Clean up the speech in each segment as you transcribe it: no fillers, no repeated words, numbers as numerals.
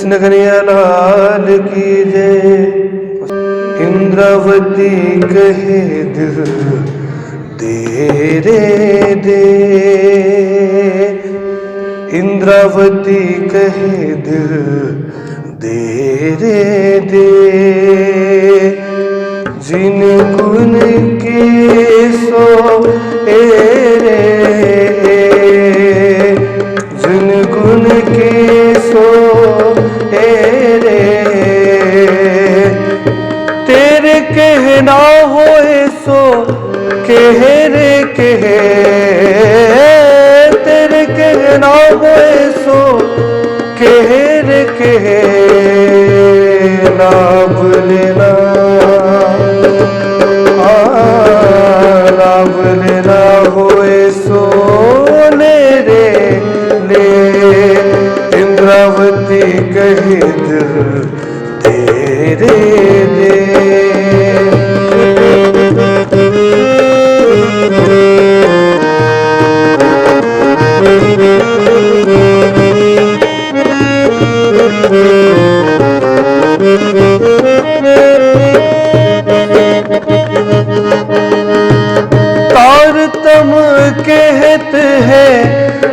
कृष्ण कन्हैया लाल की जय। इंद्रावती कहे दिल दे रे दे, इंद्रावती कहे दिल दे रे दे, जिन गुण के सो रे, जिन गुण के सो रे, तेरे कहना होए सो कह रे कह, तेरे कहना होए सो कह रे कह, लाभ लेना लाभ लेना होए सो ले रे ले, इंद्रावती कहे दिल दे रे दे। तारतम कहते हैं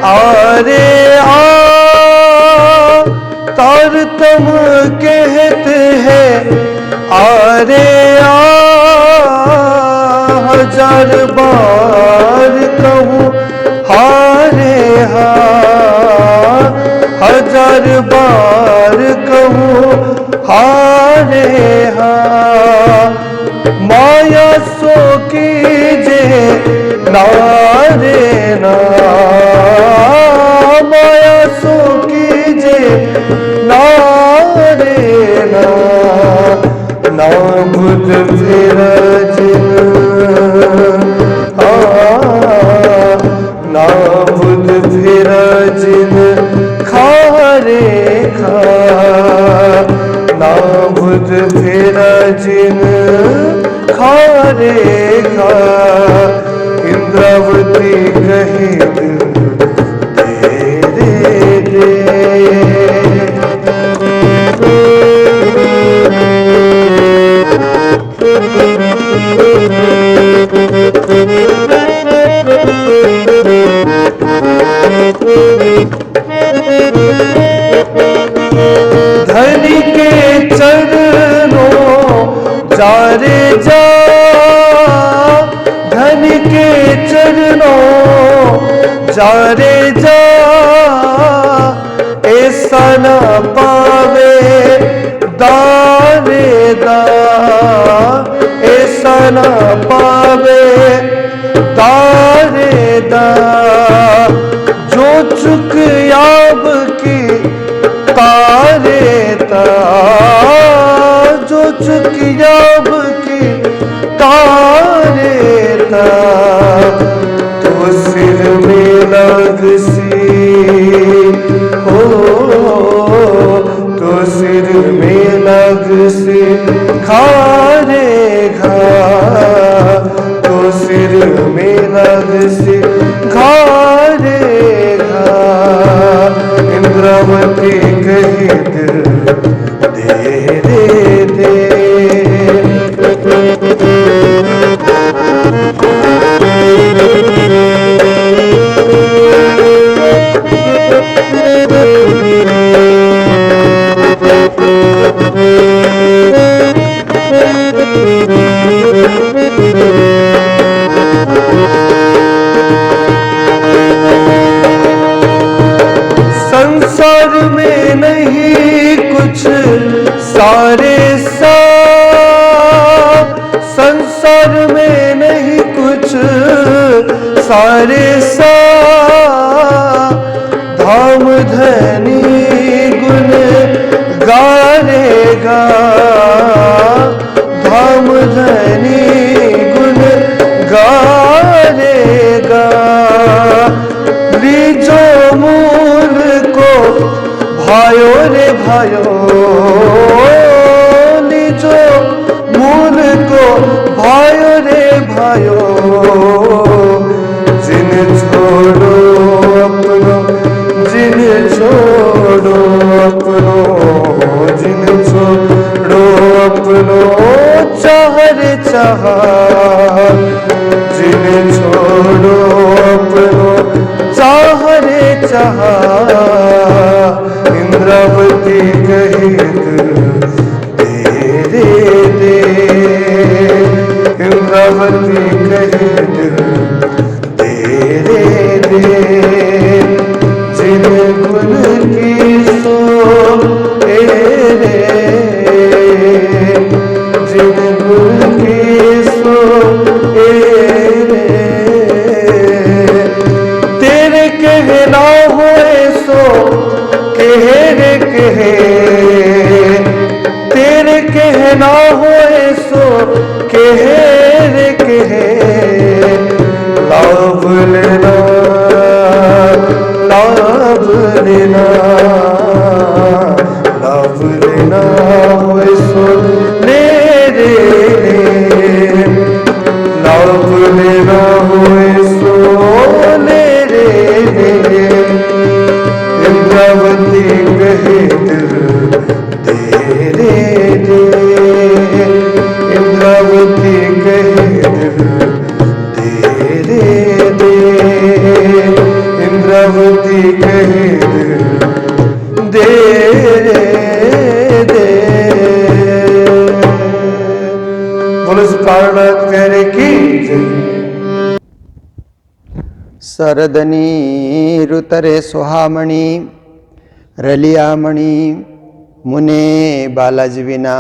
आरे आ, तारतम कहते हैं आरे आ, हजार बार कहूँ हारे हा, हजार बार कहूँ हारे हा, माया सो कीजे नारे ना, माया सो कीजे नारे ना, ना बुध विरज ना बुध विरजिन खारे खा, ना बुध विरजिन खारे खा, इंद्रावती कहे दिल दे रे दे। धनी के चरणों जा रे जा, धनी के चरणों जा रे जा, ऐसा न पावे दारे दा, ऐसा न पावे दारे दा, जो चुक याब की तारे ता, जो चुक याब की तारे ता, तो सिर में लग सी हो, तो सिर में लग सी खारे घा, तो सिर में लग सी खारे घा, इंद्रावती कहे दिल दे रे दे। संसार में नहीं कुछ सारे सा, संसार में नहीं कुछ सारे सा, धाम धनी गुण गारेगा, धाम धनी गुण गारेगा, लीजो मूल को भायो रे भायो, लीजो मूल को भायो रे भायो, जिन छोड़ो अपनो, जिन छोड़ो अपनो चाहा, जिन्हें छोड़ो अपनो चाह रे चाहा। इंद्रावती कही दिल दे, इंद्रावती कही दिल दे। जिन्हें गुण की सो तेरे, जिन्हें गुण की सो तेरे। तेरे कहे ना होए सो कहे रे कहे, तेरे कहे ना होए सो कहे रे कहे। लाभ लेना लाभ लेना, लाभ लेना होए सो ले रे ले, लाभ लेना होए सो ले रे ले। इंद्रावती कहे दिल दे रे दे, इंद्रावती कहे दिल दे रे दे, इंद्रावती कहे दिल दे रे दे। बोलो कारणात करे की जय। शरदनी ऋतरे सुहामणी रलियामणी, मुने बालाज विना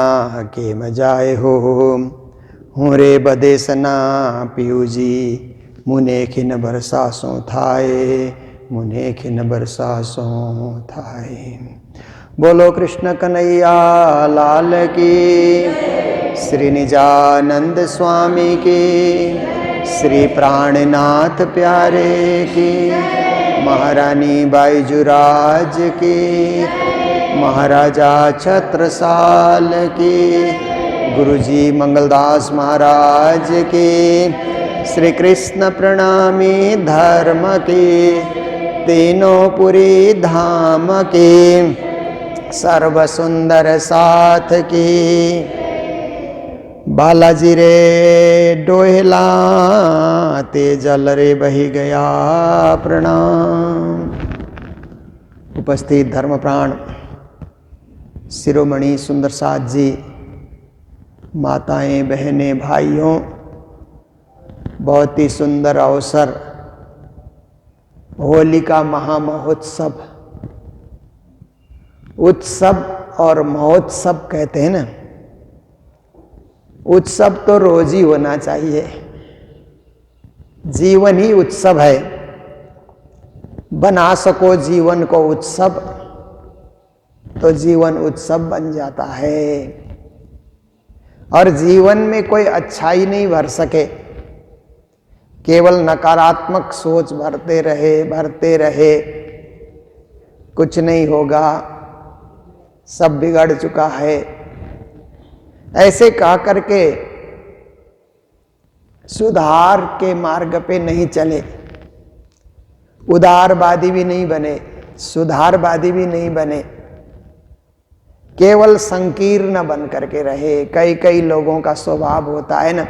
के मजाए हो। हूँ रे बदेसना पीयूजी, मुने खिन बरसा सो थाए, मुने खिन बरसा सो थाए। बोलो कृष्ण कन्हैया लाल की, श्री निजानंद स्वामी की, श्री प्राणनाथ प्यारे की, महारानी बाईजुराज की, महाराजा छत्रसाल की, गुरुजी मंगलदास महाराज की, श्री कृष्ण प्रणामी धर्म की, तीनों पुरी धाम की, सर्व सुंदर साथ की। बालाजी रे डोहला तेजल रे बही गया प्रणाम। उपस्थित धर्म प्राण शिरोमणि सुंदर साथ जी, माताएं बहनें भाइयों, बहुत ही सुंदर अवसर, होली का महामहोत्सव। उत्सव और महोत्सव कहते हैं ना, उत्सव तो रोज ही होना चाहिए, जीवन ही उत्सव है। बना सको जीवन को उत्सव तो जीवन उत्सव बन जाता है। और जीवन में कोई अच्छाई नहीं भर सके, केवल नकारात्मक सोच भरते रहे, कुछ नहीं होगा, सब बिगड़ चुका है, ऐसे कह करके सुधार के मार्ग पे नहीं चले। उदारवादी भी नहीं बने, सुधारवादी भी नहीं बने, केवल संकीर्ण बन करके रहे। कई लोगों का स्वभाव होता है ना,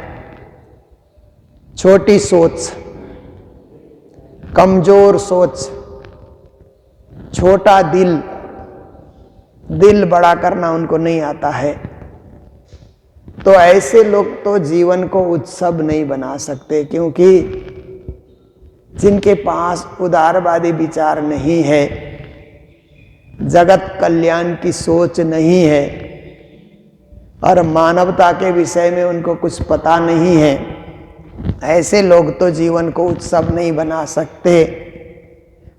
छोटी सोच, कमजोर सोच, छोटा दिल बड़ा करना उनको नहीं आता है। तो ऐसे लोग तो जीवन को उत्सव नहीं बना सकते, क्योंकि जिनके पास उदारवादी विचार नहीं है, जगत कल्याण की सोच नहीं है और मानवता के विषय में उनको कुछ पता नहीं है, ऐसे लोग तो जीवन को उत्सव नहीं बना सकते।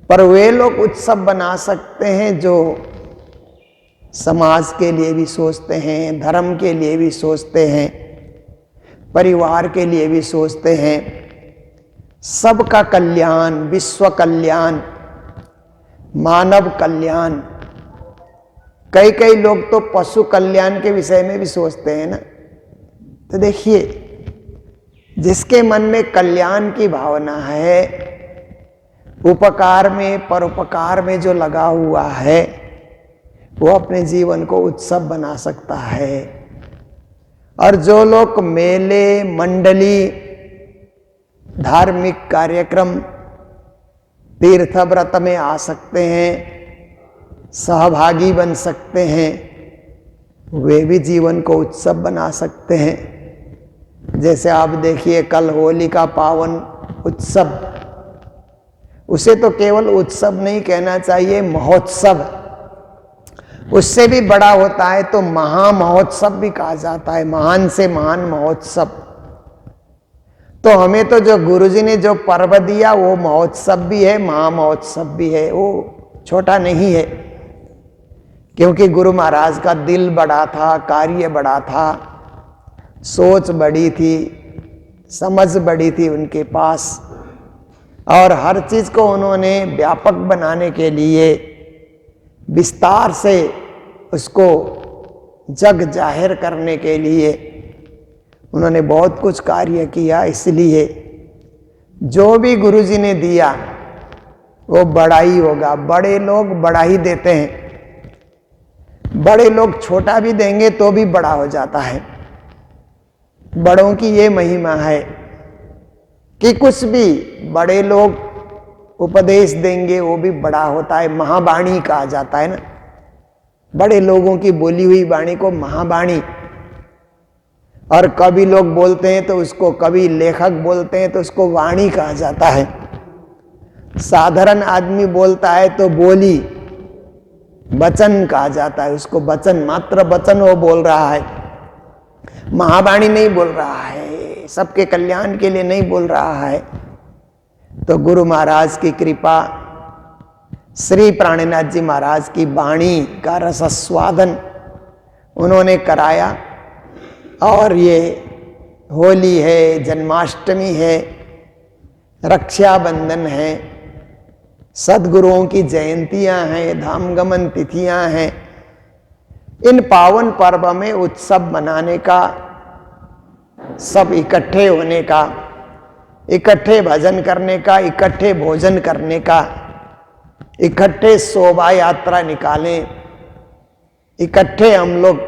पर वे लोग उत्सव बना सकते हैं जो समाज के लिए भी सोचते हैं, धर्म के लिए भी सोचते हैं, परिवार के लिए भी सोचते हैं, सबका कल्याण, विश्व कल्याण, मानव कल्याण। कई लोग तो पशु कल्याण के विषय में भी सोचते हैं ना। तो देखिए, जिसके मन में कल्याण की भावना है, उपकार में, परोपकार में जो लगा हुआ है, वो अपने जीवन को उत्सव बना सकता है। और जो लोग मेले, मंडली, धार्मिक कार्यक्रम, तीर्थ व्रत में आ सकते हैं, सहभागी बन सकते हैं, वे भी जीवन को उत्सव बना सकते हैं। जैसे आप देखिए कल होली का पावन उत्सव, उसे तो केवल उत्सव नहीं कहना चाहिए, महोत्सव। उससे भी बड़ा होता है तो महा महोत्सव भी कहा जाता है, महान से महान महोत्सव। तो हमें तो जो गुरुजी ने जो पर्व दिया वो महोत्सव भी है, महा महोत्सव भी है, वो छोटा नहीं है। क्योंकि गुरु महाराज का दिल बड़ा था, कार्य बड़ा था, सोच बड़ी थी, समझ बड़ी थी उनके पास, और हर चीज को उन्होंने व्यापक बनाने के लिए विस्तार से उसको जग जाहिर करने के लिए उन्होंने बहुत कुछ कार्य किया। इसलिए जो भी गुरुजी ने दिया वो बड़ा ही होगा। बड़े लोग बड़ा ही देते हैं, बड़े लोग छोटा भी देंगे तो भी बड़ा हो जाता है। बड़ों की ये महिमा है कि कुछ भी बड़े लोग उपदेश देंगे वो भी बड़ा होता है, महावाणी कहा जाता है ना। बड़े लोगों की बोली हुई वाणी को महावाणी। और कवि लोग बोलते हैं तो उसको, कवि लेखक बोलते हैं तो उसको वाणी कहा जाता है। साधारण आदमी बोलता है तो बोली, वचन कहा जाता है उसको, वचन, मात्र वचन वो बोल रहा है, महावाणी नहीं बोल रहा है, सबके कल्याण के लिए नहीं बोल रहा है। तो गुरु महाराज की कृपा, श्री प्राणनाथ जी महाराज की वाणी का रसस्वादन उन्होंने कराया। और ये होली है, जन्माष्टमी है, रक्षाबंधन है, सद्गुरुओं की जयंतियां हैं, धामगमन तिथियां हैं। इन पावन पर्व में उत्सव मनाने का, सब इकट्ठे होने का, इकट्ठे भजन करने का, इकट्ठे भोजन करने का, इकट्ठे शोभा यात्रा निकालें, इकट्ठे हम लोग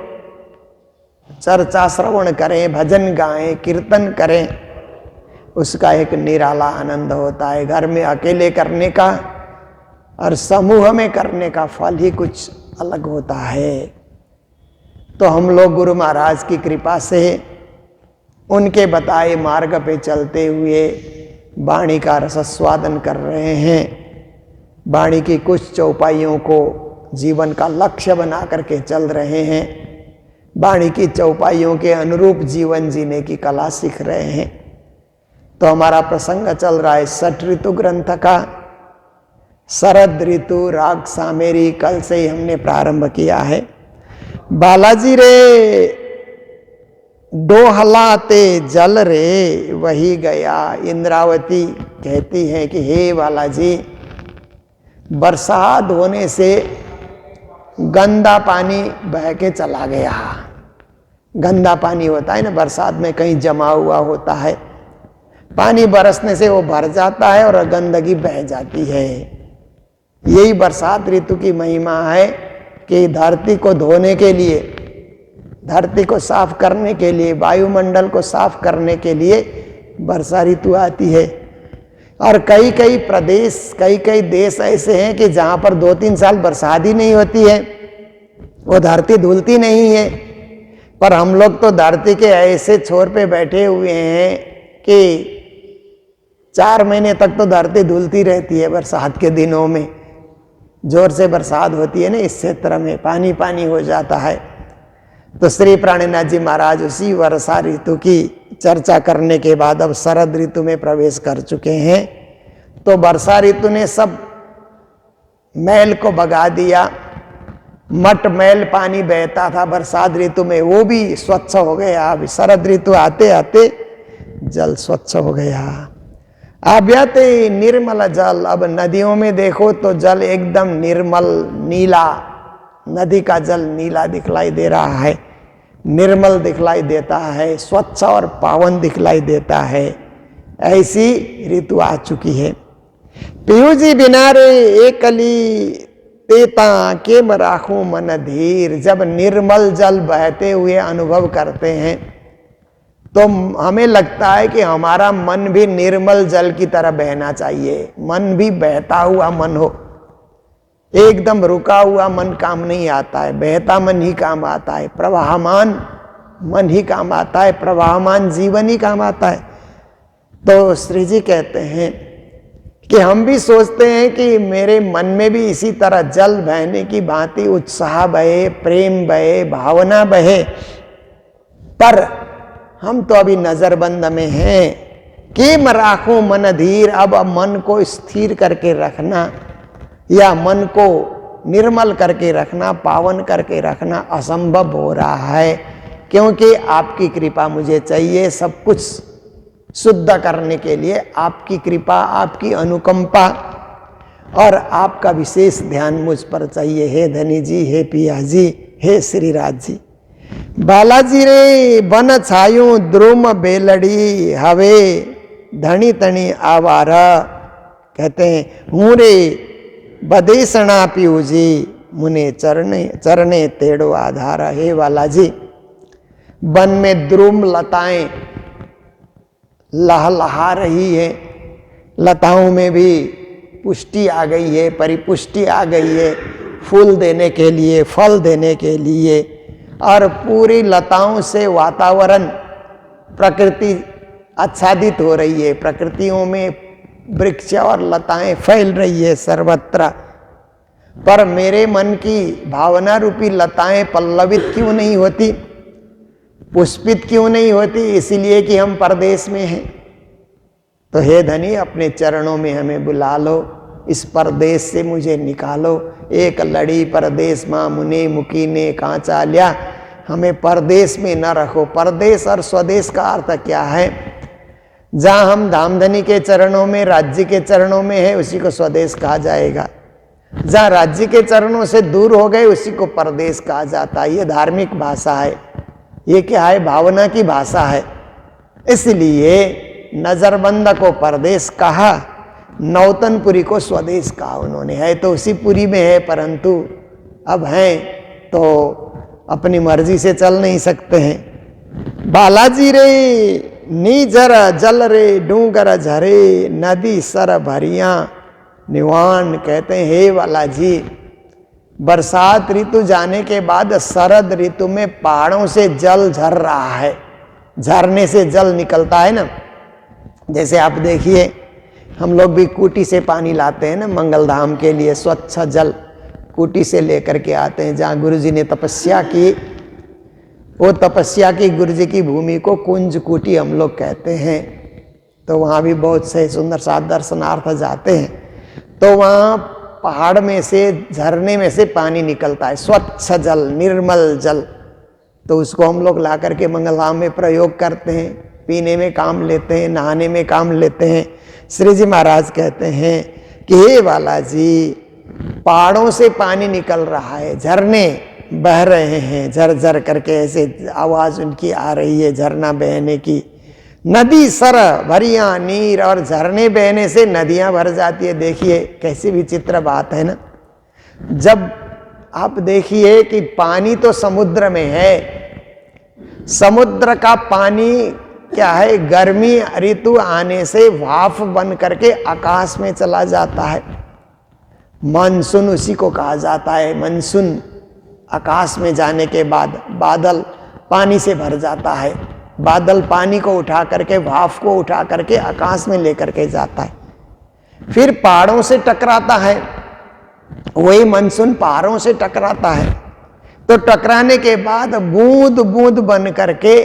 चर्चा श्रवण करें, भजन गाएं, कीर्तन करें, उसका एक निराला आनंद होता है। घर में अकेले करने का और समूह में करने का फल ही कुछ अलग होता है। तो हम लोग गुरु महाराज की कृपा से उनके बताए मार्ग पे चलते हुए वाणी का रसस्वादन कर रहे हैं। वाणी की कुछ चौपाइयों को जीवन का लक्ष्य बना करके चल रहे हैं। वाणी की चौपाइयों के अनुरूप जीवन जीने की कला सीख रहे हैं। तो हमारा प्रसंग चल रहा है षठ ऋतु ग्रंथ का, शरद ऋतु राग सामेरी। कल से ही हमने प्रारंभ किया है। बालाजी रे डोहलाते जल रे वही गया। इंद्रावती कहती है कि हे बालाजी, बरसात होने से गंदा पानी बह के चला गया। गंदा पानी होता है ना, बरसात में कहीं जमा हुआ होता है, पानी बरसने से वो भर जाता है और गंदगी बह जाती है। यही बरसात ऋतु की महिमा है कि धरती को धोने के लिए, धरती को साफ करने के लिए, वायुमंडल को साफ करने के लिए वर्षा ऋतु आती है। और कई कई प्रदेश, कई कई देश ऐसे हैं कि जहाँ पर 2-3 साल बरसात ही नहीं होती है, वो धरती धुलती नहीं है। पर हम लोग तो धरती के ऐसे छोर पे बैठे हुए हैं कि 4 महीने तक तो धरती धुलती रहती है। बरसात के दिनों में जोर से बरसात होती है ना, इस क्षेत्र में पानी पानी हो जाता है। तो श्री प्राणनाथ जी महाराज उसी वर्षा ऋतु की चर्चा करने के बाद अब शरद ऋतु में प्रवेश कर चुके हैं। तो वर्षा ऋतु ने सब मैल को भगा दिया। मट मैल पानी बहता था बरसात ऋतु में, वो भी स्वच्छ हो गया। अब शरद ऋतु आते आते जल स्वच्छ हो गया। आभ्यते निर्मल जल। अब नदियों में देखो तो जल एकदम निर्मल नीला, नदी का जल नीला दिखलाई दे रहा है, निर्मल दिखलाई देता है, स्वच्छ और पावन दिखलाई देता है। ऐसी ऋतु आ चुकी है। पीयू जी बिना रे एकली तेता के राखूं मन धीर। जब निर्मल जल बहते हुए अनुभव करते हैं तो हमें लगता है कि हमारा मन भी निर्मल जल की तरह बहना चाहिए। मन भी बहता हुआ मन हो, एकदम रुका हुआ मन काम नहीं आता है, बहता मन ही काम आता है, प्रवाहमान मन ही काम आता है, प्रवाहमान जीवन ही काम आता है। तो श्री जी कहते हैं कि हम भी सोचते हैं कि मेरे मन में भी इसी तरह जल बहने की भांति उत्साह बहे, प्रेम बहे, भावना बहे, पर हम तो अभी नजरबंद में हैं। केम राखो मन धीर, अब मन को स्थिर करके रखना या मन को निर्मल करके रखना, पावन करके रखना असंभव हो रहा है, क्योंकि आपकी कृपा मुझे चाहिए सब कुछ शुद्ध करने के लिए। आपकी कृपा, आपकी अनुकंपा और आपका विशेष ध्यान मुझ पर चाहिए। हे धनी जी, हे पिया जी, हे श्रीराज जी। बालाजी रे बन छायू द्रुम बेलड़ी, हवे धनी तनी आवारा। कहते हैं हूँ रे बदेसणा पीऊ जी, मुने चरणे चरणे तेड़ो आधार। हे बालाजी, वन में द्रुम लताएं लहलहा रही है, लताओं में भी पुष्टि आ गई है, परिपुष्टि आ गई है, फूल देने के लिए, फल देने के लिए, और पूरी लताओं से वातावरण, प्रकृति आच्छादित हो रही है। प्रकृतियों में वृक्ष और लताएं फैल रही है सर्वत्र, पर मेरे मन की भावना रूपी लताएं पल्लवित क्यों नहीं होती, पुष्पित क्यों नहीं होती? इसलिए कि हम परदेश में हैं। तो हे धनी, अपने चरणों में हमें बुला लो, इस परदेश से मुझे निकालो। एक लड़ी परदेश माँ मुने मुकीने कांचा लिया, हमें परदेश में न रखो। परदेश और स्वदेश का अर्थ क्या है? जहाँ हम धामधनी के चरणों में, राज्य के चरणों में है, उसी को स्वदेश कहा जाएगा। जहाँ राज्य के चरणों से दूर हो गए, उसी को परदेश कहा जाता है। ये धार्मिक भाषा है, ये क्या है? भावना की भाषा है। इसलिए नजरबंद को परदेश कहा, नौतनपुरी को स्वदेश कहा उन्होंने। है तो उसी पुरी में है, परंतु अब हैं तो अपनी मर्जी से चल नहीं सकते हैं। बालाजी रे नीजर जल रे डूंगर झरे, नदी सर भरिया निवान। कहते हैं हे बालाजी, बरसात ऋतु जाने के बाद शरद ऋतु में पहाड़ों से जल झर रहा है, झरने से जल निकलता है ना। जैसे आप देखिए, हम लोग भी कूटी से पानी लाते हैं ना मंगलधाम के लिए, स्वच्छ जल कूटी से लेकर के आते हैं। जहाँ गुरु जी ने तपस्या की, वो तपस्या की गुरु जी की भूमि को कुंज कूटी हम लोग कहते हैं। तो वहाँ भी बहुत से सुंदर सा दर्शनार्थ जाते हैं। तो वहाँ पहाड़ में से, झरने में से पानी निकलता है, स्वच्छ जल, निर्मल जल। तो उसको हम लोग ला करके मंगलधाम में प्रयोग करते हैं, पीने में काम लेते हैं, नहाने में काम लेते हैं। श्री जी महाराज कहते हैं कि हे बालाजी, पहाड़ों से पानी निकल रहा है, झरने बह रहे हैं, झरझर करके ऐसे आवाज उनकी आ रही है झरना बहने की। नदी सर भरिया नीर, और झरने बहने से नदियां भर जाती है। देखिए कैसी विचित्र बात है ना। जब आप देखिए कि पानी तो समुद्र में है, समुद्र का पानी क्या है? गर्मी ऋतु आने से भाप बन करके आकाश में चला जाता है। मानसून उसी को कहा जाता है। मानसून आकाश में जाने के बाद बादल पानी से भर जाता है। बादल पानी को उठा करके, भाप को उठा करके आकाश में लेकर के जाता है, फिर पहाड़ों से टकराता है। वही मानसून पहाड़ों से टकराता है, तो टकराने के बाद बूंद बूंद बन करके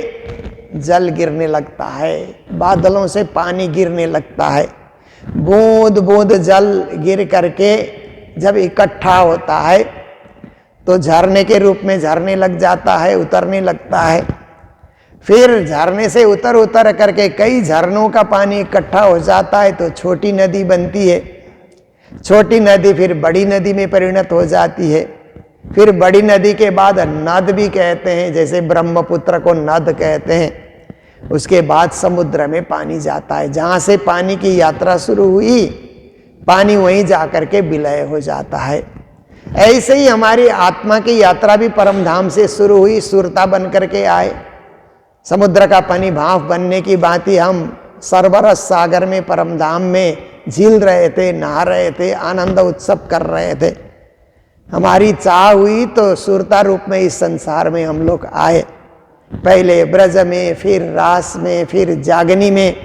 जल गिरने लगता है, बादलों से पानी गिरने लगता है। बूंद बूंद जल गिर करके जब इकट्ठा होता है तो झरने के रूप में झरने लग जाता है, उतरने लगता है। फिर झरने से उतर उतर करके कई झरनों का पानी इकट्ठा हो जाता है तो छोटी नदी बनती है। छोटी नदी फिर बड़ी नदी में परिणत हो जाती है। फिर बड़ी नदी के बाद नद भी कहते हैं, जैसे ब्रह्मपुत्र को नद कहते हैं। उसके बाद समुद्र में पानी जाता है। जहाँ से पानी की यात्रा शुरू हुई, पानी वहीं जाकर के विलय हो जाता है। ऐसे ही हमारी आत्मा की यात्रा भी परम धाम से शुरू हुई, सुरता बन करके आए, समुद्र का पानी भाप बनने की भांति हम सरबरस सागर में परम धाम में झील रहे थे, नहा रहे थे, आनंद उत्सव कर रहे थे। हमारी चाह हुई तो सुरता रूप में इस संसार में हम लोग आए, पहले ब्रज में, फिर रास में, फिर जागनी में,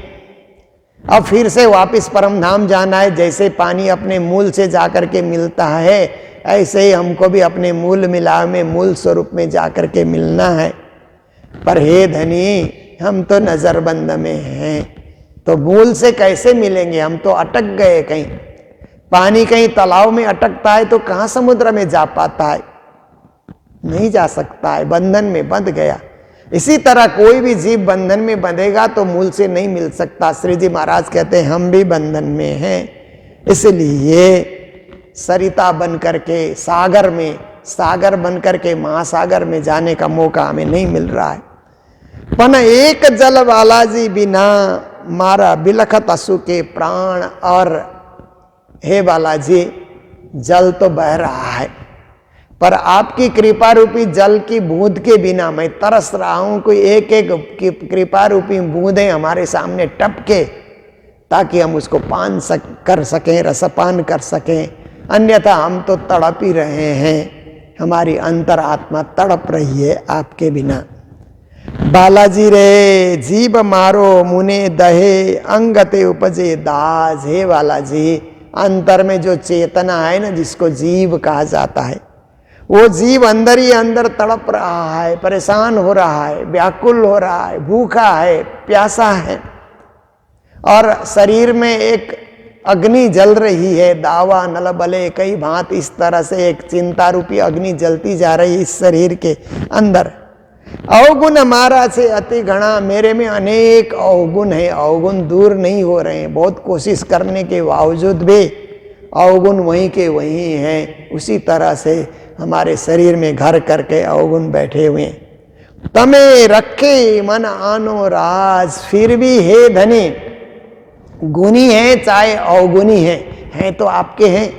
अब फिर से वापस परम धाम जाना है। जैसे पानी अपने मूल से जाकर के मिलता है, ऐसे ही हमको भी अपने मूल मिलाव में, मूल स्वरूप में जाकर के मिलना है। पर हे धनी, हम तो नजरबंद में हैं, तो मूल से कैसे मिलेंगे? हम तो अटक गए कहीं। पानी कहीं तालाब में अटकता है तो कहाँ समुद्र में जा पाता है? नहीं जा सकता है, बंधन में बंध गया। इसी तरह कोई भी जीव बंधन में बंधेगा तो मूल से नहीं मिल सकता। श्री जी महाराज कहते हैं हम भी बंधन में हैं, इसलिए सरिता बन करके सागर में, सागर बन करके महासागर में जाने का मौका हमें नहीं मिल रहा है। पन एक जल वाला जी बिना मारा बिलखत असु के प्राण। और हे बालाजी, जल तो बह रहा है, पर आपकी कृपा रूपी जल की बूंद के बिना मैं तरस रहा हूं। कोई एक एक कृपा रूपी बूंदें हमारे सामने टपके, ताकि हम उसको कर सकें, रसपान कर सकें। अन्यथा हम तो तड़प ही रहे हैं, हमारी अंतरात्मा तड़प रही है आपके बिना। बालाजी रे जीव मारो मुने दहे, अंगते उपजे दाज। हे बालाजी, अंतर में जो चेतना है ना, जिसको जीव कहा जाता है, वो जीव अंदर ही अंदर तड़प रहा है, परेशान हो रहा है, व्याकुल हो रहा है, भूखा है, प्यासा है, और शरीर में एक अग्नि जल रही है। दावा नल बले कई भांत, इस तरह से एक चिंता रूपी अग्नि जलती जा रही है इस शरीर के अंदर। अवगुण मारा से अति घना, मेरे में अनेक अवगुण है, अवगुण दूर नहीं हो रहे हैं। बहुत कोशिश करने के बावजूद भी अवगुण वहीं के वहीं हैं। उसी तरह से हमारे शरीर में घर करके अवगुण बैठे हुए हैं। तमे रखे मन आनो राज। फिर भी हे धनी, गुणी है चाहे अवगुणी है तो आपके हैं।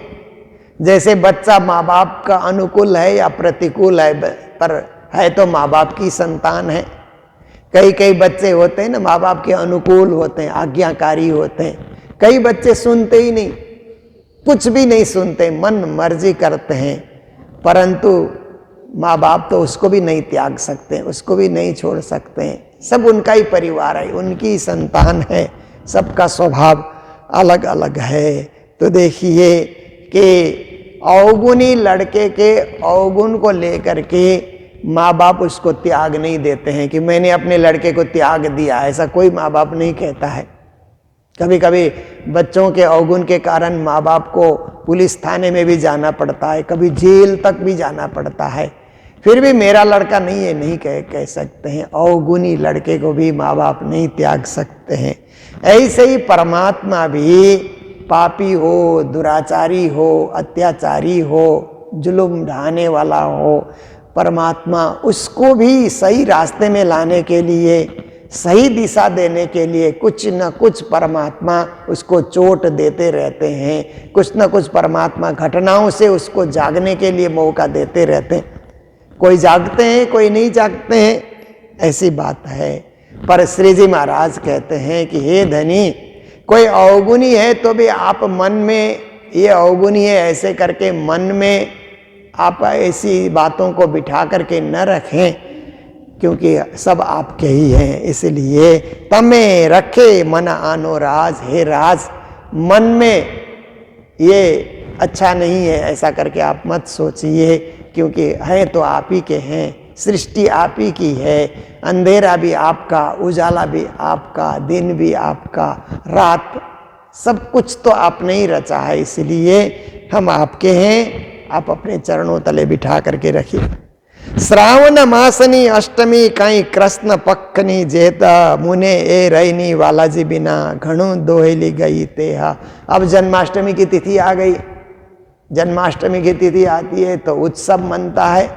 जैसे बच्चा माँ बाप का अनुकूल है या प्रतिकूल है, पर है तो माँ बाप की संतान है। कई कई बच्चे होते हैं ना, माँ बाप के अनुकूल होते हैं, आज्ञाकारी होते हैं। कई बच्चे सुनते ही नहीं, कुछ भी नहीं सुनते, मन मर्जी करते हैं, परंतु माँ बाप तो उसको भी नहीं त्याग सकते, उसको भी नहीं छोड़ सकते हैं। सब उनका ही परिवार है, उनकी ही संतान है, सबका स्वभाव अलग अलग है। तो देखिए कि अवगुणी लड़के के अवगुण को लेकर के माँ बाप उसको त्याग नहीं देते हैं कि मैंने अपने लड़के को त्याग दिया, ऐसा कोई माँ बाप नहीं कहता है। कभी कभी बच्चों के अवगुण के कारण माँ बाप को पुलिस थाने में भी जाना पड़ता है, कभी जेल तक भी जाना पड़ता है, फिर भी मेरा लड़का नहीं है नहीं कह सकते हैं। अवगुणी लड़के को भी माँ बाप नहीं त्याग सकते हैं। ऐसे ही परमात्मा भी पापी हो, दुराचारी हो, अत्याचारी हो, जुल्म ढाने वाला हो, परमात्मा उसको भी सही रास्ते में लाने के लिए, सही दिशा देने के लिए कुछ न कुछ परमात्मा उसको चोट देते रहते हैं। कुछ न कुछ परमात्मा घटनाओं से उसको जागने के लिए मौका देते रहते हैं। कोई जागते हैं, कोई नहीं जागते हैं, ऐसी बात है। पर श्री जी महाराज कहते हैं कि हे धनी, कोई अवगुणी है तो भी आप मन में ये अवगुणी है ऐसे करके मन में आप ऐसी बातों को बिठा करके न रखें, क्योंकि सब आपके ही हैं। इसलिए तमे रखे मन आनो राज। हे राज, मन में ये अच्छा नहीं है ऐसा करके आप मत सोचिए, क्योंकि है तो आप ही के हैं, सृष्टि आप ही की है। अंधेरा भी आपका, उजाला भी आपका, दिन भी आपका, रात, सब कुछ तो आपने ही रचा है। इसलिए हम आपके हैं, आप अपने चरणों तले बिठा करके रखिए। श्रावण मासनी अष्टमी कई कृष्ण पक्खनी जेता, मुने ए रैनी वालाजी बिना घणु दोहेली गई तेहा। अब जन्माष्टमी की तिथि आ गई। जन्माष्टमी की तिथि आती है तो उत्सव मनता है,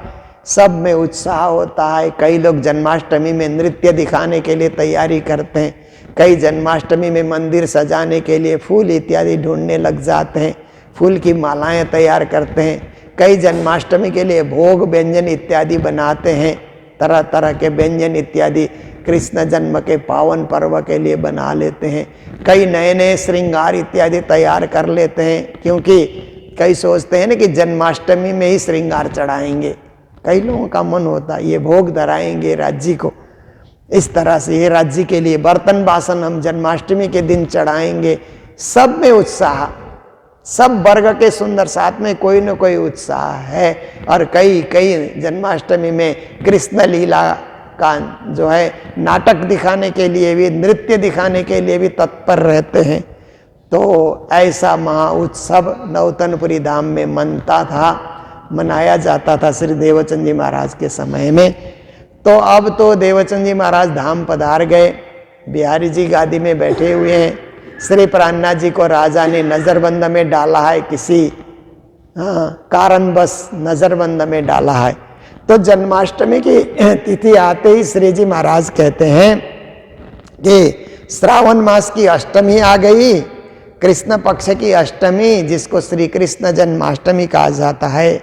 सब में उत्साह होता है। कई लोग जन्माष्टमी में नृत्य दिखाने के लिए तैयारी करते हैं, कई जन्माष्टमी में मंदिर सजाने के लिए फूल इत्यादि ढूंढने लग जाते हैं, फूल की मालाएं तैयार करते हैं। कई जन्माष्टमी के लिए भोग व्यंजन इत्यादि बनाते हैं। तरह तरह के व्यंजन इत्यादि कृष्ण जन्म के पावन पर्व के लिए बना लेते हैं। कई नए नए श्रृंगार इत्यादि तैयार कर लेते हैं, क्योंकि कई सोचते हैं ना कि जन्माष्टमी में ही श्रृंगार चढ़ाएंगे। कई लोगों का मन होता है ये भोग धराएंगे राज्य को, इस तरह से ये राज्य के लिए बर्तन बासन हम जन्माष्टमी के दिन चढ़ाएंगे। सब में उत्साह, सब वर्ग के सुंदर साथ में कोई न कोई उत्साह है। और कई कई जन्माष्टमी में कृष्ण लीला का जो है नाटक दिखाने के लिए भी, नृत्य दिखाने के लिए भी तत्पर रहते हैं। तो ऐसा महा उत्सव नौतनपुरी धाम में मनाया जाता था श्री देवचंद जी महाराज के समय में। तो अब तो देवचंद जी महाराज धाम पधार गए, बिहारी जी गादी में बैठे हुए हैं। श्री प्राणनाथ जी को राजा ने नजरबंद में डाला है, किसी कारणवश नजरबंद में डाला है। तो जन्माष्टमी की तिथि आते ही श्री जी महाराज कहते हैं कि श्रावण मास की अष्टमी आ गई, कृष्ण पक्ष की अष्टमी, जिसको श्री कृष्ण जन्माष्टमी कहा जाता है।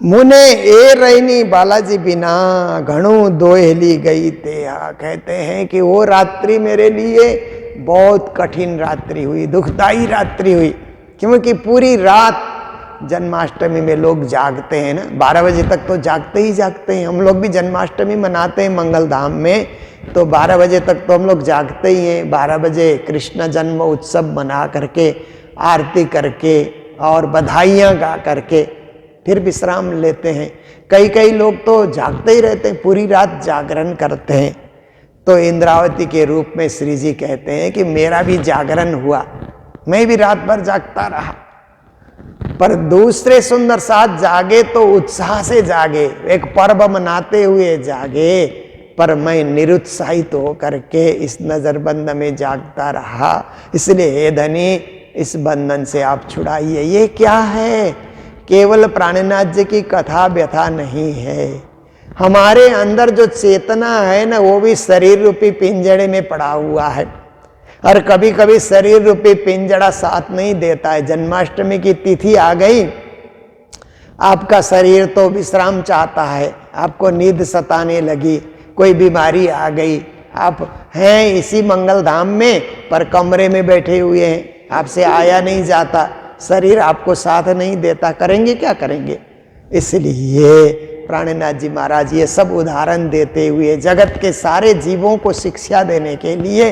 मुने ए रैनी बालाजी बिना घणु दोहली गई ते। कहते हैं कि वो रात्रि मेरे लिए बहुत कठिन रात्रि हुई, दुखदाई रात्रि हुई, क्योंकि पूरी रात जन्माष्टमी में लोग जागते हैं ना, 12 बजे तक तो जागते ही जागते हैं। हम लोग भी जन्माष्टमी मनाते हैं मंगल धाम में, तो 12 बजे तक तो हम लोग जागते ही हैं। 12 बजे कृष्ण जन्म उत्सव मना करके, आरती करके और बधाइयाँ गा करके फिर विश्राम लेते हैं। कई कई लोग तो जागते ही रहते हैं, पूरी रात जागरण करते हैं। तो इंद्रावती के रूप में श्री जी कहते हैं कि मेरा भी जागरण हुआ, मैं भी रात भर जागता रहा, पर दूसरे सुंदर साथ जागे तो उत्साह से जागे, एक पर्व मनाते हुए जागे, पर मैं निरुत्साहित होकर के इस नजरबंद में जागता रहा। इसलिए हे धनी, इस बंधन से आप छुड़ाइए। ये क्या है? केवल प्राणनाथ जी की कथा व्यथा नहीं है, हमारे अंदर जो चेतना है ना, वो भी शरीर रूपी पिंजड़े में पड़ा हुआ है। और कभी कभी शरीर रूपी पिंजड़ा साथ नहीं देता है। जन्माष्टमी की तिथि आ गई, आपका शरीर तो विश्राम चाहता है, आपको नींद सताने लगी, कोई बीमारी आ गई, आप हैं इसी मंगल धाम में पर कमरे में बैठे हुए हैं, आपसे आया नहीं जाता, शरीर आपको साथ नहीं देता, करेंगे क्या करेंगे? इसलिए प्राणनाथ जी महाराज ये सब उदाहरण देते हुए जगत के सारे जीवों को शिक्षा देने के लिए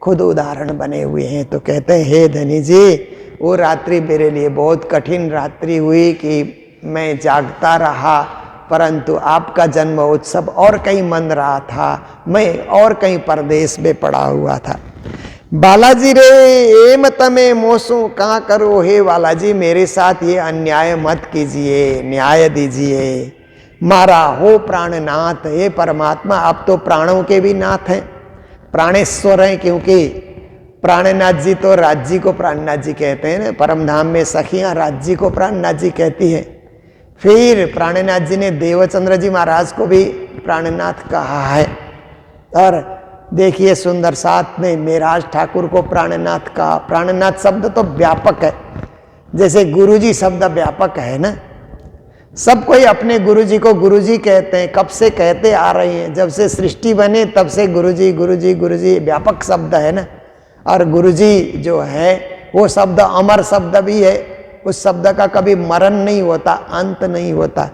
खुद उदाहरण बने हुए हैं। तो कहते हैं हे धनी जी, वो रात्रि मेरे लिए बहुत कठिन रात्रि हुई कि मैं जागता रहा, परंतु आपका जन्म उत्सव और कहीं मन रहा था, मैं और कहीं परदेश में पड़ा हुआ था। बालाजी रे एम तमे मोसू कहाँ करो, हे बालाजी मेरे साथ ये अन्याय मत कीजिए, न्याय दीजिए। मारा हो प्राणनाथ, हे परमात्मा आप तो प्राणों के भी नाथ हैं, प्राणेश्वर हैं, क्योंकि प्राणनाथ जी तो राज्य को प्राणनाथ जी कहते हैं ना, परमधाम में सखियां राज्य को प्राणनाथ जी कहती हैं। फिर प्राणनाथ जी ने देवचंद्र जी महाराज को भी प्राणनाथ कहा है। और देखिए सुंदर साथ में मेराज ठाकुर को प्राणनाथ कहा। प्राणनाथ शब्द तो व्यापक है, जैसे गुरुजी शब्द व्यापक है ना, सब कोई अपने गुरुजी को गुरुजी कहते हैं, कब से कहते आ रहे हैं, जब से सृष्टि बने तब से गुरुजी गुरुजी गुरुजी व्यापक शब्द है ना। और गुरुजी जो है वो शब्द अमर शब्द भी है, उस शब्द का कभी मरण नहीं होता, अंत नहीं होता।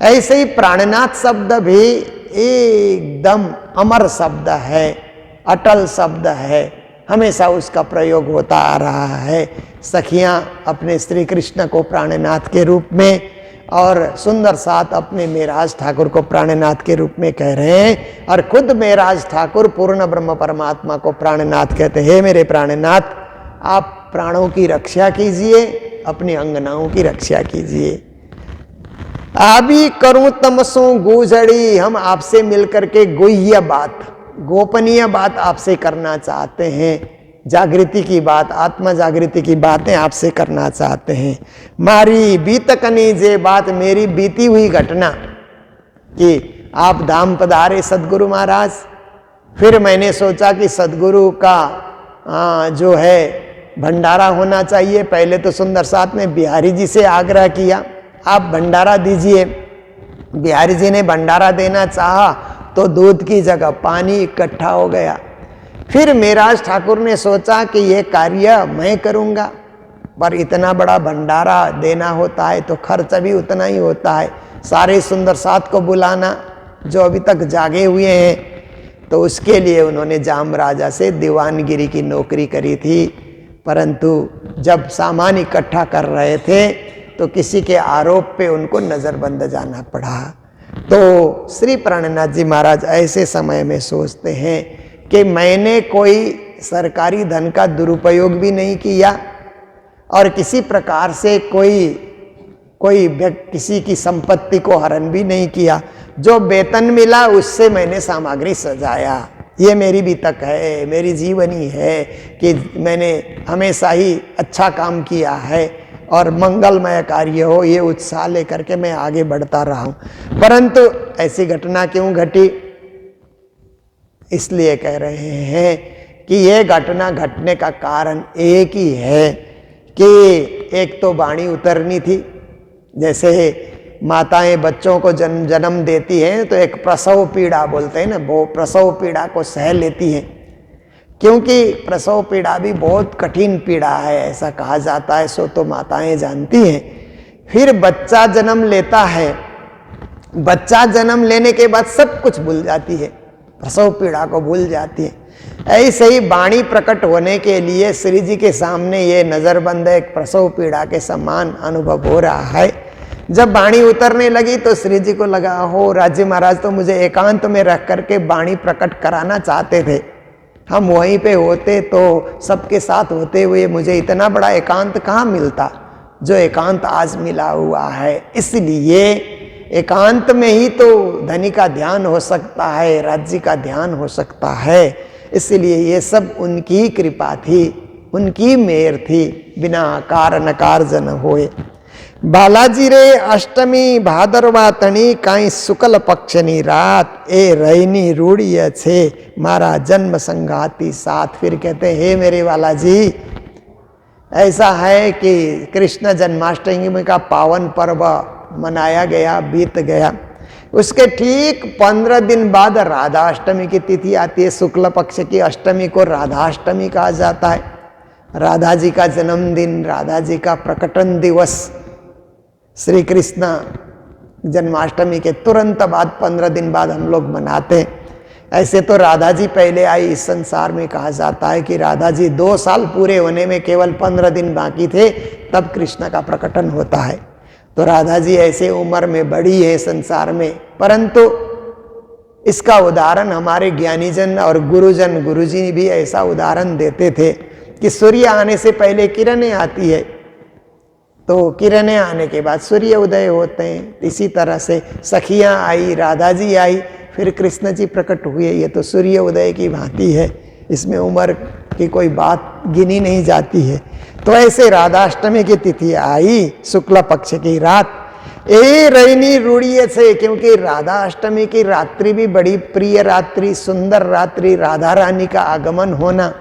ऐसे ही प्राणनाथ शब्द भी एकदम अमर शब्द है, अटल शब्द है, हमेशा उसका प्रयोग होता आ रहा है। सखियां अपने श्री कृष्ण को प्राणनाथ के रूप में और सुंदर साथ अपने मेराज ठाकुर को प्राणनाथ के रूप में कह रहे हैं। और खुद मेराज ठाकुर पूर्ण ब्रह्म परमात्मा को प्राणनाथ कहते हैं। हे मेरे प्राणनाथ, आप प्राणों की रक्षा कीजिए, अपनी अंगनाओं की रक्षा कीजिए। आबी करूं तमसों गूजड़ी, हम आपसे मिलकर के गुह्य बात, गोपनीय बात आपसे करना चाहते हैं, जागृति की बात, आत्मा जागृति की बातें आपसे करना चाहते हैं। मारी बीतकनी जे बात, मेरी बीती हुई घटना कि आप धाम पधारे सदगुरु महाराज। फिर मैंने सोचा कि सदगुरु का जो है भंडारा होना चाहिए। पहले तो सुंदर साथ में बिहारी जी से आग्रह किया, आप भंडारा दीजिए। बिहारी जी ने भंडारा देना चाहा तो दूध की जगह पानी इकट्ठा हो गया। फिर मेराज ठाकुर ने सोचा कि यह कार्य मैं करूंगा, पर इतना बड़ा भंडारा देना होता है तो खर्च भी उतना ही होता है। सारे सुंदर साथ को बुलाना जो अभी तक जागे हुए हैं, तो उसके लिए उन्होंने जाम राजा से दीवानगिरी की नौकरी करी थी। परंतु जब सामान इकट्ठा कर रहे थे तो किसी के आरोप पे उनको नजरबंद जाना पड़ा। तो श्री प्राणनाथ जी महाराज ऐसे समय में सोचते हैं कि मैंने कोई सरकारी धन का दुरुपयोग भी नहीं किया और किसी प्रकार से किसी की संपत्ति को हरण भी नहीं किया। जो वेतन मिला उससे मैंने सामग्री सजाया। ये मेरी भी तक है, मेरी जीवनी है कि मैंने हमेशा ही अच्छा काम किया है और मंगलमय कार्य हो, ये उत्साह लेकर के मैं आगे बढ़ता रहा हूं। परंतु ऐसी घटना क्यों घटी? इसलिए कह रहे हैं कि यह घटना घटने का कारण एक ही है कि एक तो वाणी उतरनी थी। जैसे माताएं बच्चों को जन्म देती हैं तो एक प्रसव पीड़ा बोलते हैं ना, वो प्रसव पीड़ा को सह लेती हैं, क्योंकि प्रसव पीड़ा भी बहुत कठिन पीड़ा है ऐसा कहा जाता है, सो तो माताएं जानती हैं। फिर बच्चा जन्म लेता है, बच्चा जन्म लेने के बाद सब कुछ भूल जाती है, प्रसव पीड़ा को भूल जाती है। ऐसे ही वाणी प्रकट होने के लिए श्री जी के सामने ये नजरबंद एक प्रसव पीड़ा के समान अनुभव हो रहा है। जब वाणी उतरने लगी तो श्री जी को लगा, हो राज्य महाराज तो मुझे एकांत में रख करके वाणी प्रकट कराना चाहते थे, हम वहीं पे होते तो सबके साथ होते हुए मुझे इतना बड़ा एकांत कहाँ मिलता जो एकांत आज मिला हुआ है। इसलिए एकांत में ही तो धनी का ध्यान हो सकता है, राज्य का ध्यान हो सकता है। इसलिए ये सब उनकी कृपा थी, उनकी मेहर थी, बिना कारण कार्य न होए। बालाजी रे अष्टमी भादरवा तणी काई शुक्ल पक्षनी रात ए रैनी रूढ़िय छे मारा जन्म संगाती साथ। फिर कहते हैं, हे मेरे बालाजी, ऐसा है कि कृष्ण जन्माष्टमी का पावन पर्व मनाया गया, बीत गया। उसके ठीक 15 दिन बाद राधाष्टमी की तिथि आती है। शुक्ल पक्ष की अष्टमी को राधाष्टमी कहा जाता है। राधा जी का जन्मदिन, राधा जी का प्रकटन दिवस श्री कृष्ण जन्माष्टमी के तुरंत बाद 15 दिन बाद हम लोग मनाते हैं। ऐसे तो राधा जी पहले आई इस संसार में, कहा जाता है कि राधा जी 2 साल पूरे होने में केवल 15 दिन बाकी थे, तब कृष्ण का प्रकटन होता है। तो राधा जी ऐसे उम्र में बड़ी है संसार में। परंतु इसका उदाहरण हमारे ज्ञानीजन और गुरुजी भी ऐसा उदाहरण देते थे कि सूर्य आने से पहले किरणें आती है, तो किरणें आने के बाद सूर्य उदय होते हैं। इसी तरह से सखियां आई, राधा जी आई, फिर कृष्ण जी प्रकट हुए। ये तो सूर्य उदय की भांति है, इसमें उम्र की कोई बात गिनी नहीं जाती है। तो ऐसे राधाष्टमी की तिथि आई, शुक्ल पक्ष की रात ए रैनी रूढ़िये से, क्योंकि राधाष्टमी की रात्रि भी बड़ी प्रिय रात्रि, सुंदर रात्रि, राधा रानी का आगमन होना,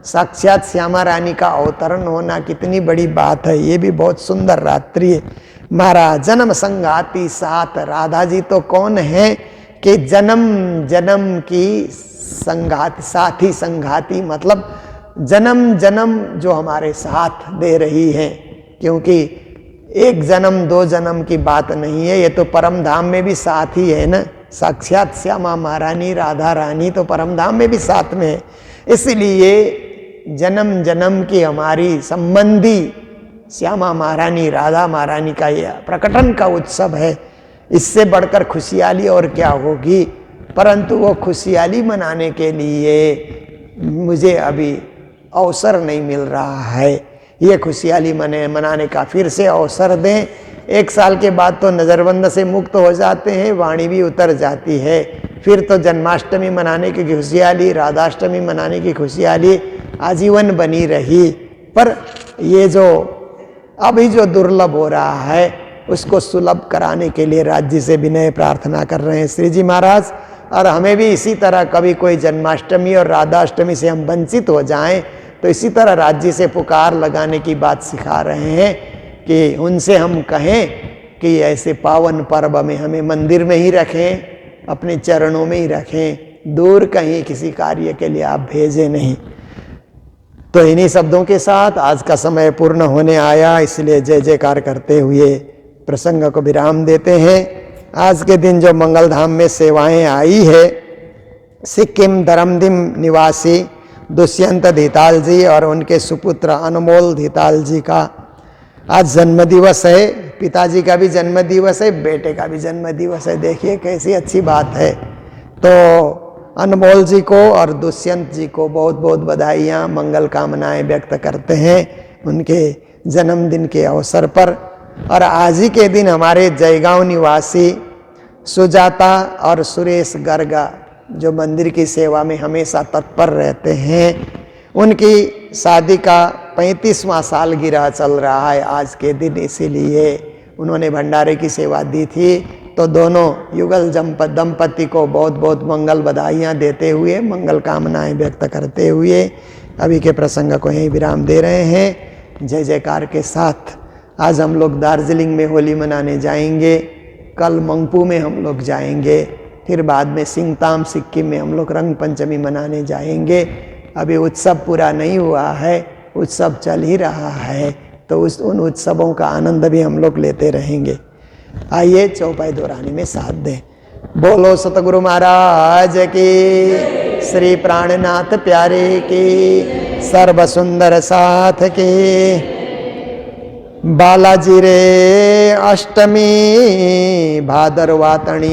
साक्षात श्यामा रानी का अवतरण होना कितनी बड़ी बात है। ये भी बहुत सुंदर रात्रि है। मारा जन्म संगाती साथ, राधा जी तो कौन है कि जन्म जन्म की संगाती, साथी संगाती मतलब जन्म जन्म जो हमारे साथ दे रही है। क्योंकि एक जन्म 2 जन्म की बात नहीं है, ये तो परम धाम में भी साथ ही है ना। साक्षात श्यामा महारानी राधा रानी तो परम धाम में भी साथ में है। इसलिए जन्म जन्म की हमारी संबंधी श्यामा महारानी राधा महारानी का यह प्रकटन का उत्सव है। इससे बढ़कर खुशहाली और क्या होगी। परंतु वो खुशहाली मनाने के लिए मुझे अभी अवसर नहीं मिल रहा है। ये खुशहाली मनाने का फिर से अवसर दें। 1 साल के बाद तो नज़रबंद से मुक्त हो जाते हैं, वाणी भी उतर जाती है। फिर तो जन्माष्टमी मनाने की खुशहाली, राधाष्टमी मनाने की खुशहाली आजीवन बनी रही। पर ये जो अभी जो दुर्लभ हो रहा है उसको सुलभ कराने के लिए राज्य से विनय प्रार्थना कर रहे हैं श्री जी महाराज। और हमें भी इसी तरह कभी कोई जन्माष्टमी और राधाष्टमी से हम वंचित हो जाएं तो इसी तरह राज्य से पुकार लगाने की बात सिखा रहे हैं कि उनसे हम कहें कि ऐसे पावन पर्व में हमें मंदिर में ही रखें, अपने चरणों में ही रखें, दूर कहीं किसी कार्य के लिए आप भेजें नहीं। तो इन्हीं शब्दों के साथ आज का समय पूर्ण होने आया, इसलिए जय जयकार करते हुए प्रसंग को विराम देते हैं। आज के दिन जो मंगलधाम में सेवाएं आई है, सिक्किम धर्मदिम निवासी दुष्यंत धीताल जी और उनके सुपुत्र अनमोल धीताल जी का आज जन्म दिवस है। पिताजी का भी जन्म दिवस है, बेटे का भी जन्म दिवस है। देखिए कैसी अच्छी बात है। तो अनमोल जी को और दुष्यंत जी को बहुत बहुत बधाइयाँ, मंगल कामनाएं व्यक्त करते हैं उनके जन्मदिन के अवसर पर। और आज ही के दिन हमारे जयगांव निवासी सुजाता और सुरेश गर्गा जो मंदिर की सेवा में हमेशा तत्पर रहते हैं, उनकी शादी का 35वां सालगिरह चल रहा है आज के दिन, इसीलिए उन्होंने भंडारे की सेवा दी थी। तो दोनों युगल दंपति को बहुत बहुत मंगल बधाइयाँ देते हुए, मंगल कामनाएं व्यक्त करते हुए अभी के प्रसंग को यहीं विराम दे रहे हैं। जय जयकार के साथ आज हम लोग दार्जिलिंग में होली मनाने जाएंगे, कल मंगपू में हम लोग जाएंगे, फिर बाद में सिंगताम सिक्किम में हम लोग रंग पंचमी मनाने जाएंगे। अभी उत्सव पूरा नहीं हुआ है, उत्सव चल ही रहा है, तो उन उत्सवों का आनंद भी हम लोग लेते रहेंगे। आइए चौपाई दोहराने में साथ दें। बोलो सतगुरु महाराज की, श्री प्राणनाथ प्यारे की, सर्व सुंदर साथ की। बालाजी रे अष्टमी भादरवातणी,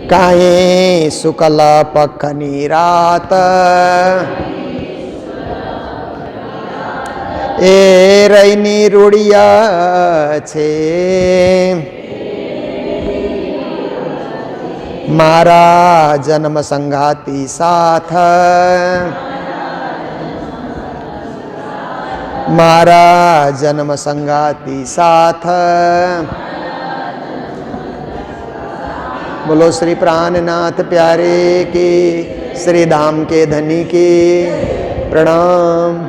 काये शुक्ल पखनी रात, ए रैनी रूढ़िया छे, मारा जन्म संगाती साथ, मारा जन्म संगाती साथ। बोलो श्री प्राणनाथ प्यारे की, श्री धाम के धनी की प्रणाम।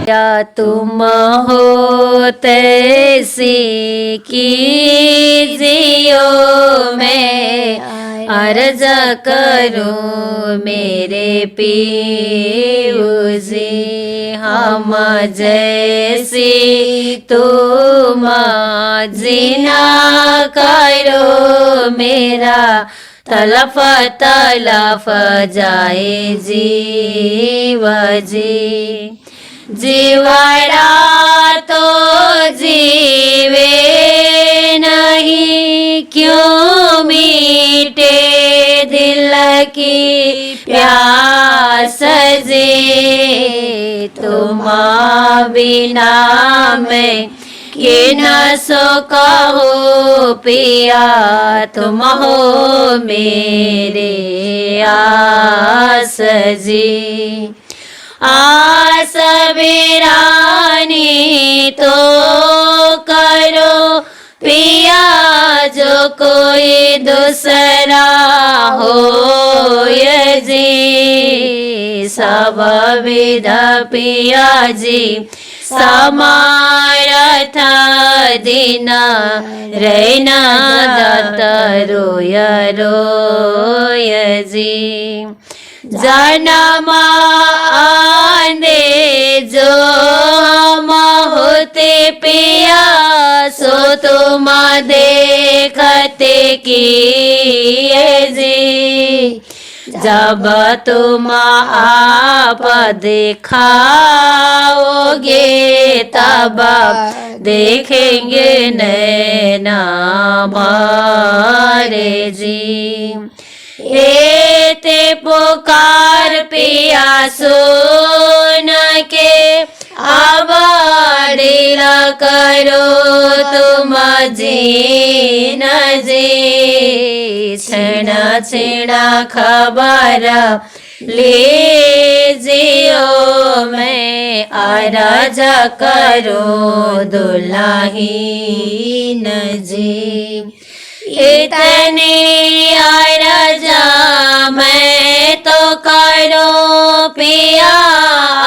या तुम हो तैसी कीजियो, मैं अर्ज करूं मेरे पीऊ जी, हम जैसी तुम जीना करो मेरा, तलफ तलफ जाए जीव जी। जीवड़ा तो जीवे नहीं, क्यों मीटे दिल की प्यास जी, तुम बिना मैं के न सो कहो पिया, तुम हो मेरे आस जी। आस बिरानी तो करो पिया, जो कोई दूसरा हो ये जी, सब विध पिया जी समारथ दिन, रहना दत्त रोय रोय जी। जन्म आंदे जो हम होते पिया, सो तुम देखते किए जी, जब तुम आप देखा होगे तब देखेंगे नैना मारे जी। एते पुकार पिया सुन के आवाड़िल करो तुम जीन जी। क्षण क्षण खबर लीजियो मैं अरज करो दुल्हीन जी। इतनी अरजा मैं तो करो पिया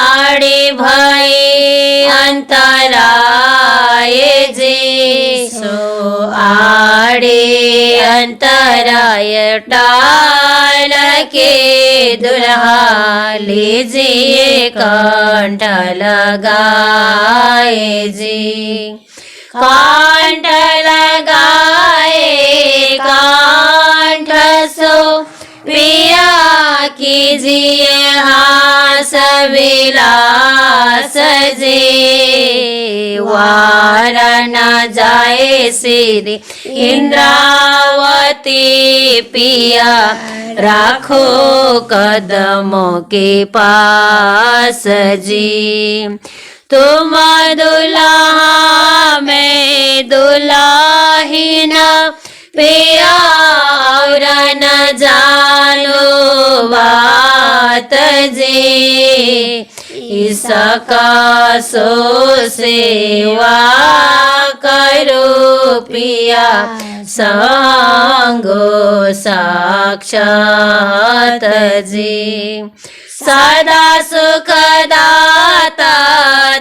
आड़े भर अंतराय जे सो आड़े अंतराय टाल के दुल्हा लीजिए कंठ लगाए जी कंठ लगाए कंठ सो पिया कीजिए हास विलास जे वार न जाए श्री इंद्रावती पिया राखो कदमों के पास जी तुम दुल्हा मैं दुल्हीन पिया और न जानो बात जे इसका सो सेवा करो पिया संगो साक्षात जी सदा सुखदाता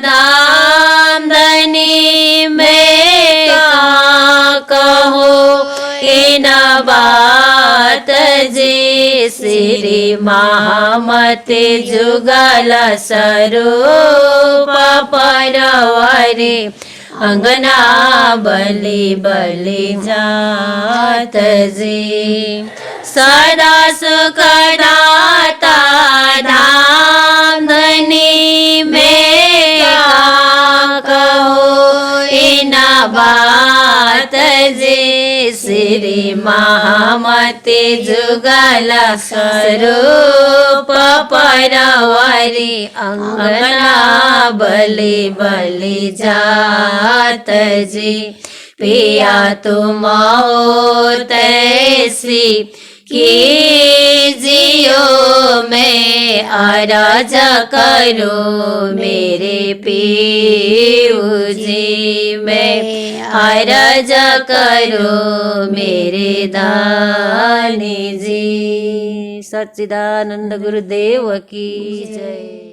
धाम धनी में कहो इन बात जी श्री महामते जुगल स्वरूप परवरे अंगना बलि बलि जात जी सदा सुखदाता धाम धनी में कहो इन बात जी श्री महामते जुगल स्वरूप परवरी अंगना बलि बलि जात जी पिया तुम तैसी कीजियो मैं अरज करो मेरे पीऊ जी मैं अरज करो मेरे दानी जी। सच्चिदानंद गुरुदेव की जय।